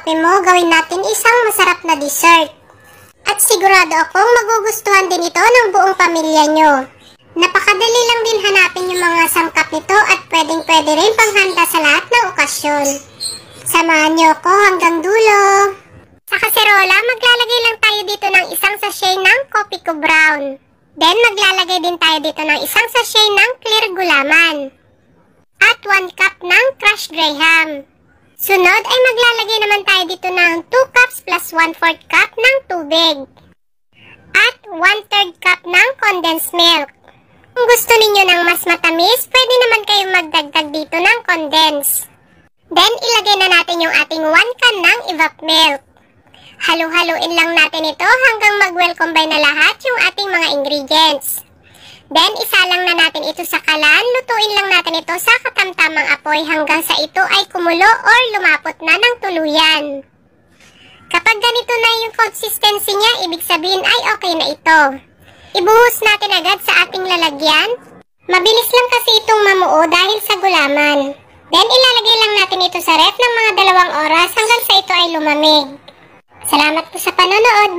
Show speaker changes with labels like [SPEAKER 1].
[SPEAKER 1] kape mo, gawin natin isang masarap na dessert. At sigurado akong magugustuhan din ito ng buong pamilya nyo. Napakadali lang din hanapin yung mga sangkap nito at pwedeng-pwede rin panghanda sa lahat ng okasyon. Samahan nyo ko hanggang dulo. Sa kaserola, maglalagay lang tayo dito ng isang sachet ng coffee ko brown. Then, maglalagay din tayo dito ng isang sachet ng clear gulaman. At 1 cup ng crushed graham. Sunod ay maglalagay naman tayo dito ng 2 cups plus 1/4 cup ng tubig. At 1/3 cup ng condensed milk. Kung gusto ninyo ng mas matamis, pwede naman kayong magdagdag dito ng condensed. Then, ilagay na natin yung ating 1 can ng evap milk. Halu-haluin lang natin ito hanggang mag-well combine na lahat yung ating mga ingredients. Then, isalang na natin ito sa kalan. Lutuin lang natin ito sa katamtamang apoy hanggang sa ito ay kumulo or lumapot na ng tuluyan. Kapag ganito na yung consistency niya, ibig sabihin ay okay na ito. Ibuhos natin agad sa ating lalagyan. Mabilis lang kasi itong mamuo dahil sa gulaman. Then, ilalagay lang natin ito sa ref ng mga 2 oras hanggang sa ito ay lumamig. Salamat po sa panonood.